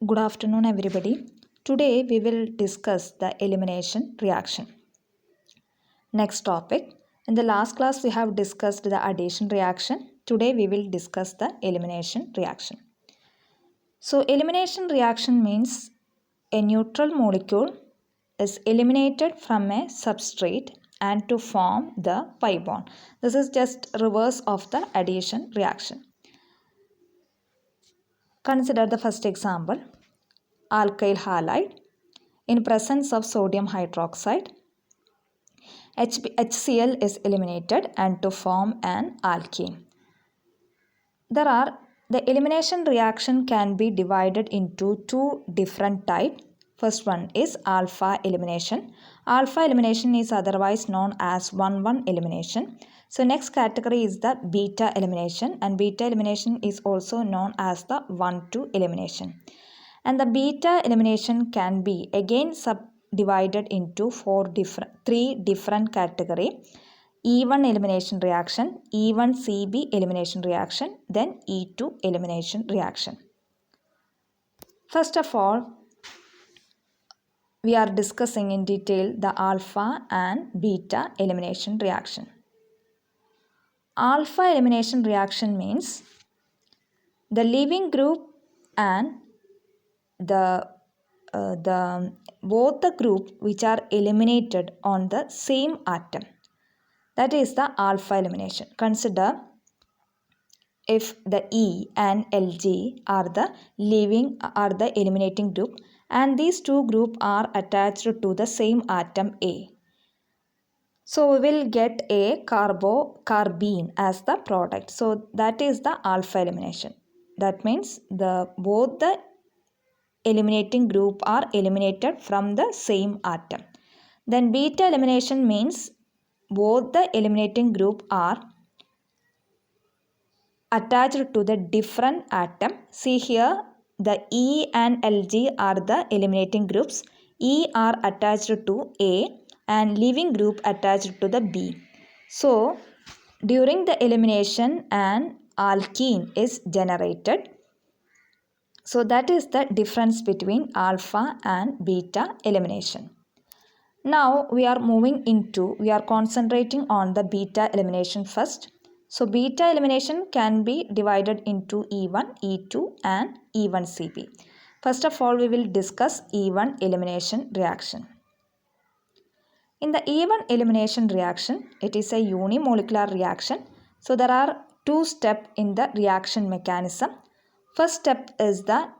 Good afternoon, everybody. Today we will discuss the elimination reaction. Next topic. In the last class we have discussed the addition reaction. Today we will discuss the elimination reaction. So elimination reaction means a neutral molecule is eliminated from a substrate and to form the pi bond. This is just reverse of the addition reaction. Consider the first example. Alkyl halide in presence of sodium hydroxide, HCl is eliminated and to form an alkene. The elimination reaction can be divided into two different types. First one is alpha elimination. Alpha elimination is otherwise known as 1,1 elimination. So next category is the beta elimination, and beta elimination is also known as the 1,2 elimination. And the beta elimination can be again subdivided into three different categories. E1 elimination reaction, E1cB elimination reaction, then E2 elimination reaction. First of all, we are discussing in detail the alpha and beta elimination reaction. Alpha elimination reaction means the leaving group and both the group which are eliminated on the same atom. That is the alpha elimination. Consider if the E and Lg are the eliminating group and these two groups are attached to the same atom A. So we will get a carbene as the product. So that is the alpha elimination. That means both the eliminating group are eliminated from the same atom. Then beta elimination means both the eliminating group are attached to the different atom. See here, the E and Lg are the eliminating groups. E are attached to A and leaving group attached to the B. So during the elimination an alkene is generated. So that is the difference between alpha and beta elimination. Now we are concentrating on the beta elimination first. So beta elimination can be divided into E1, E2 and E1cB. First of all, we will discuss E1 elimination reaction. In the E1 elimination reaction, it is a unimolecular reaction. So there are two steps in the reaction mechanism. First step is the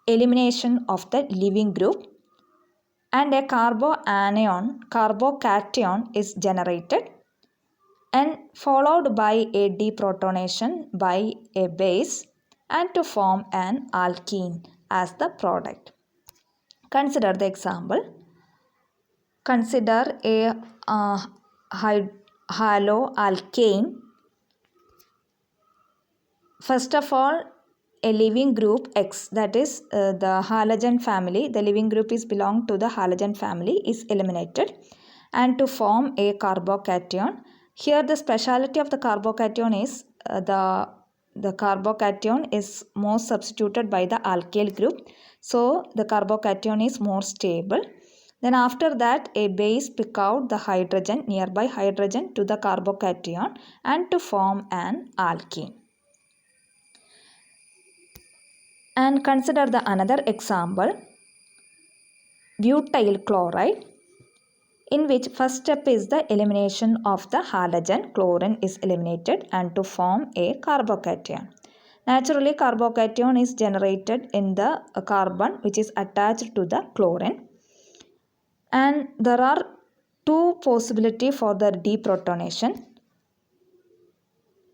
elimination of the leaving group and a carbocation is generated and followed by a deprotonation by a base and to form an alkene as the product. Consider the example. Consider a haloalkane. First of all, a leaving group X, that is the halogen family, the leaving group is belong to the halogen family, is eliminated and to form a carbocation. Here the speciality of the carbocation is the carbocation is more substituted by the alkyl group. So the carbocation is more stable. Then after that a base pick out the nearby hydrogen to the carbocation and to form an alkene. And consider the another example, butyl chloride, in which first step is the elimination of the halogen, chlorine is eliminated and to form a carbocation. Naturally, carbocation is generated in the carbon which is attached to the chlorine. And there are two possibilities for the deprotonation.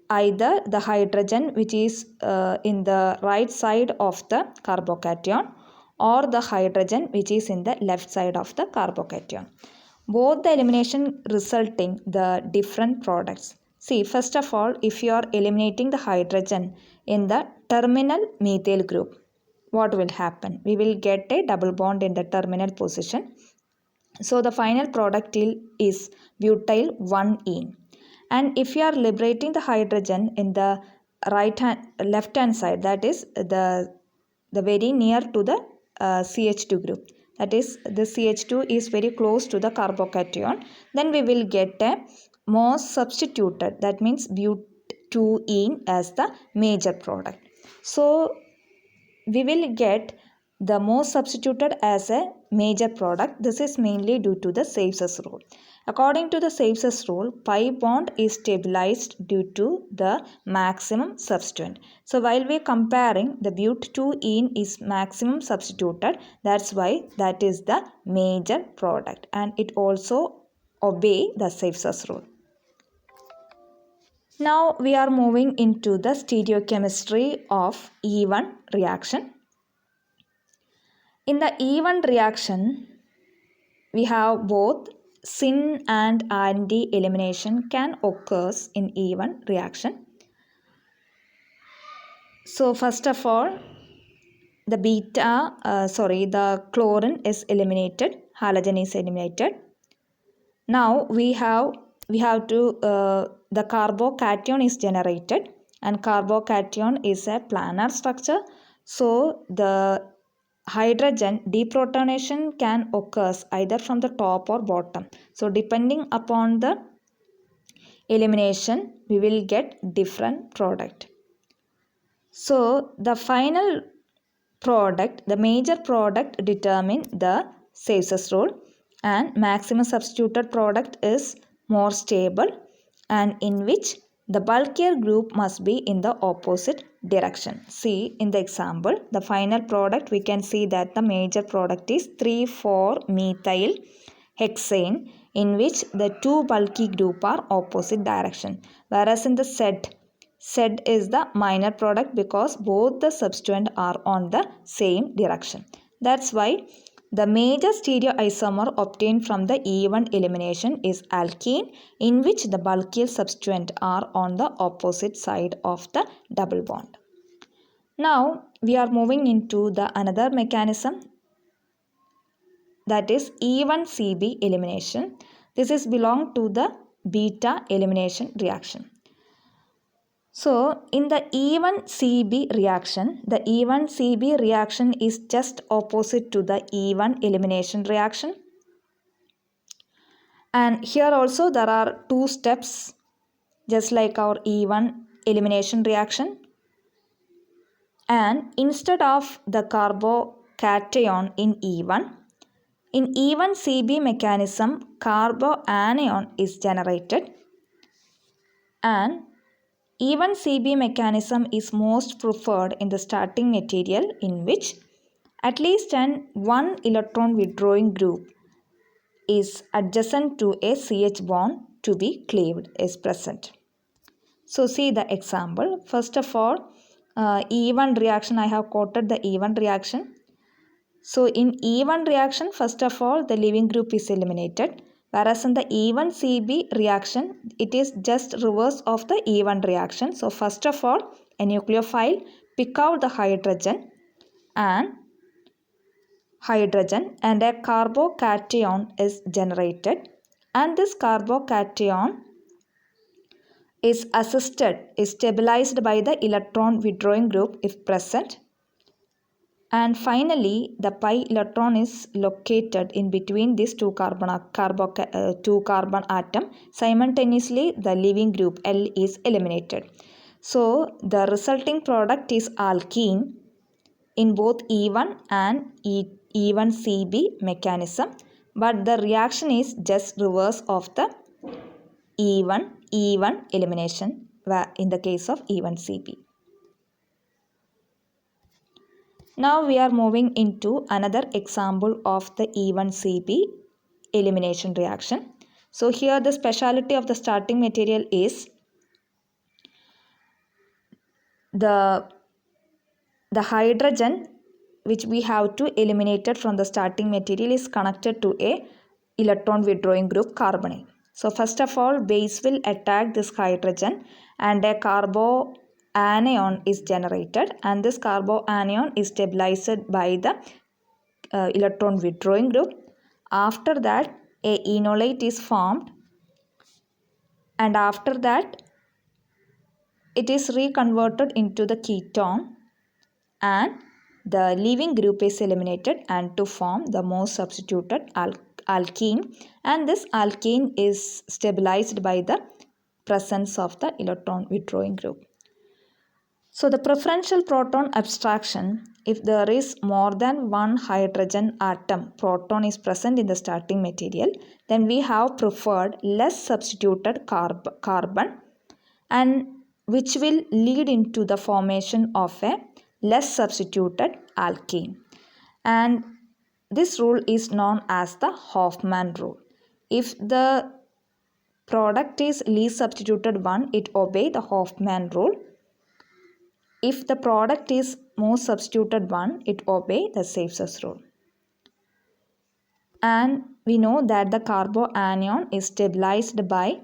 Either the hydrogen which is in the right side of the carbocation or the hydrogen which is in the left side of the carbocation. Both the elimination resulting the different products. See, first of all, if you are eliminating the hydrogen in the terminal methyl group, what will happen? We will get a double bond in the terminal position. So the final product is butyl 1ene. And if you are liberating the hydrogen in the left hand side, that is the the very near to the CH2 group. That is, the CH2 is very close to the carbocation. Then we will get a most substituted, that means butene as the major product. So we will get the most substituted as a major product. This is mainly due to the Saves's rule. According to the Saves's rule, pi bond is stabilized due to the maximum substituent. So while we are comparing, the but2ene is maximum substituted. That's why that is the major product, and it also obey the Saves's rule. Now we are moving into the stereochemistry of E1 reaction. In the E1 reaction, we have both syn and anti elimination can occur in E1 reaction. So first of all, the chlorine is eliminated, halogen is eliminated. Now we have to the carbocation is generated, and carbocation is a planar structure. So the hydrogen deprotonation can occur either from the top or bottom. So depending upon the elimination, we will get different product. So the final product, the major product, determine the Saves's rule, and maximum substituted product is more stable, and in which the bulkier group must be in the opposite direction. See in the example, the final product, we can see that the major product is 3,4-methyl hexane, in which the two bulky group are opposite direction, whereas in the Z is the minor product because both the substituent are on the same direction. That's why the major stereoisomer obtained from the E1 elimination is alkene, in which the bulkier substituent are on the opposite side of the double bond. Now we are moving into the another mechanism, that is E1cB elimination. This is belong to the beta elimination reaction. So in the E1cB reaction, the E1cB reaction is just opposite to the E1 elimination reaction. And here also there are two steps, just like our E1 elimination reaction. And instead of the carbocation in E1cB mechanism, carboanion is generated, and E1cB mechanism is most preferred in the starting material, in which at least one electron withdrawing group is adjacent to a CH bond to be cleaved is present. So see the example. First of all, E1 reaction, I have quoted the E1 reaction. So in E1 reaction, first of all, the leaving group is eliminated. Whereas in the E1cB reaction, it is just reverse of the E1 reaction. So first of all, a nucleophile pick out the hydrogen and a carbocation is generated, and this carbocation is stabilized by the electron withdrawing group if present. And finally, the pi electron is located in between these two carbon atom. Simultaneously, the leaving group L is eliminated. So the resulting product is alkene in both E1 and E1cB mechanism, but the reaction is just reverse of the E1 elimination in the case of E1cB. Now we are moving into another example of the E1cB elimination reaction. So here the speciality of the starting material is the hydrogen which we have to eliminate from the starting material is connected to a electron withdrawing group carbonyl. So first of all, base will attack this hydrogen and a carboanion is generated, and this carboanion is stabilized by the electron withdrawing group. After that, a enolate is formed, and after that it is reconverted into the ketone, and the leaving group is eliminated and to form the most substituted alkene, and this alkene is stabilized by the presence of the electron withdrawing group. So the preferential proton abstraction, if there is more than one hydrogen atom proton is present in the starting material, then we have preferred less substituted carbon, and which will lead into the formation of a less substituted alkene. And this rule is known as the Hofmann rule. If the product is least substituted one, it obeys the Hofmann rule. If the product is most substituted one, it obeys the Safest rule. And we know that the carboanion is stabilized by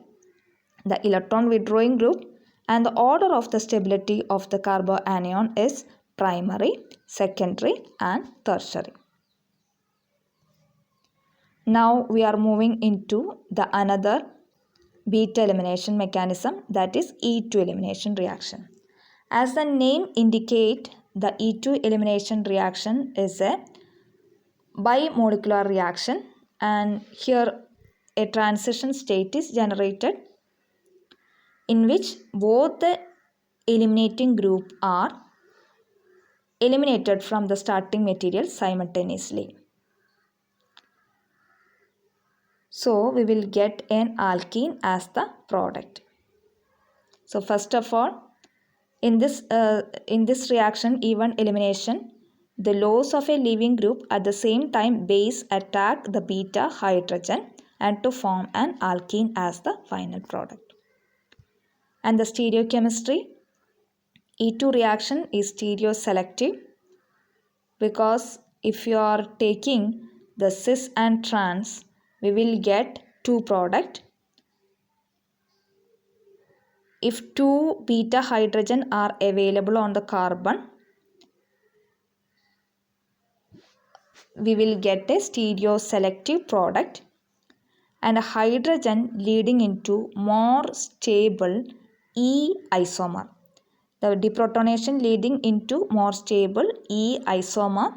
the electron withdrawing group, and the order of the stability of the carboanion is primary, secondary and tertiary. Now we are moving into the another beta elimination mechanism, that is E2 elimination reaction. As the name indicates, the E2 elimination reaction is a bimolecular reaction, and here a transition state is generated in which both the eliminating group are eliminated from the starting material simultaneously. So we will get an alkene as the product. So first of all, in this reaction E1 elimination, the loss of a leaving group at the same time base attack the beta hydrogen and to form an alkene as the final product. And the stereochemistry, E2 reaction is stereoselective, because if you are taking the cis and trans, we will get two products. If two beta hydrogen are available on the carbon, we will get a stereoselective product, and a hydrogen leading into more stable E isomer. The deprotonation leading into more stable E isomer,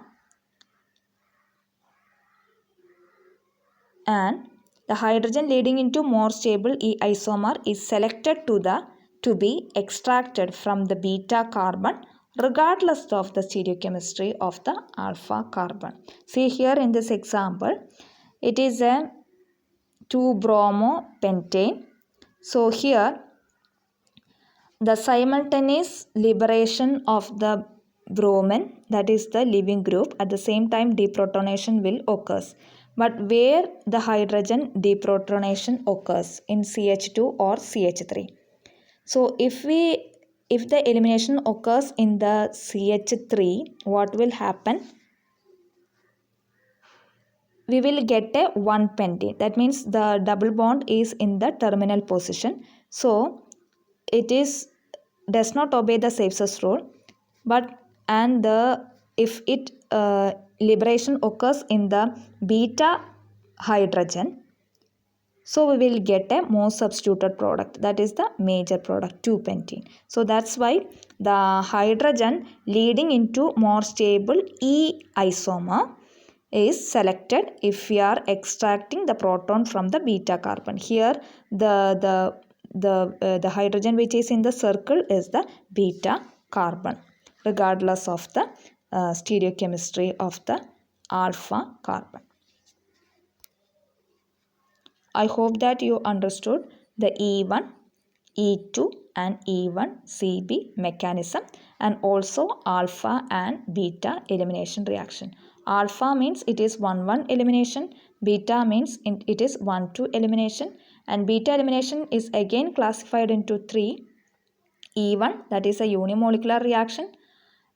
and the hydrogen leading into more stable E isomer is selected to be extracted from the beta carbon regardless of the stereochemistry of the alpha carbon. See here in this example, it is a 2-bromopentane. So here the simultaneous liberation of the bromine, that is the leaving group, at the same time deprotonation will occur. But where the hydrogen deprotonation occurs, in CH2 or CH3. So if the elimination occurs in the CH3, what will happen? We will get a 1-pentane. That means the double bond is in the terminal position. So it does not obey the Safest rule, but if it liberation occurs in the beta hydrogen, so we will get a more substituted product, that is the major product 2-pentane. So that's why the hydrogen leading into more stable E isomer is selected if we are extracting the proton from the beta carbon. Here the hydrogen which is in the circle is the beta carbon, regardless of the stereochemistry of the alpha carbon. I hope that you understood the E1, E2 and E1cB mechanism, and also alpha and beta elimination reaction. Alpha means it is 1-1 elimination, beta means it is 1-2 elimination, and beta elimination is again classified into 3. E1, that is a unimolecular reaction,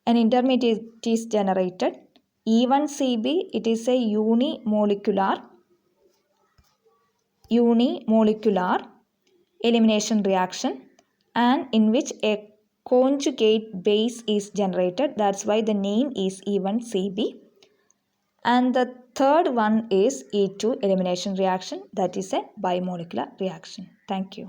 an intermediate is generated. E1cB, it is a unimolecular elimination reaction, and in which a conjugate base is generated. That's why the name is E1cB. And the third one is E2 elimination reaction, that is a bimolecular reaction. Thank you.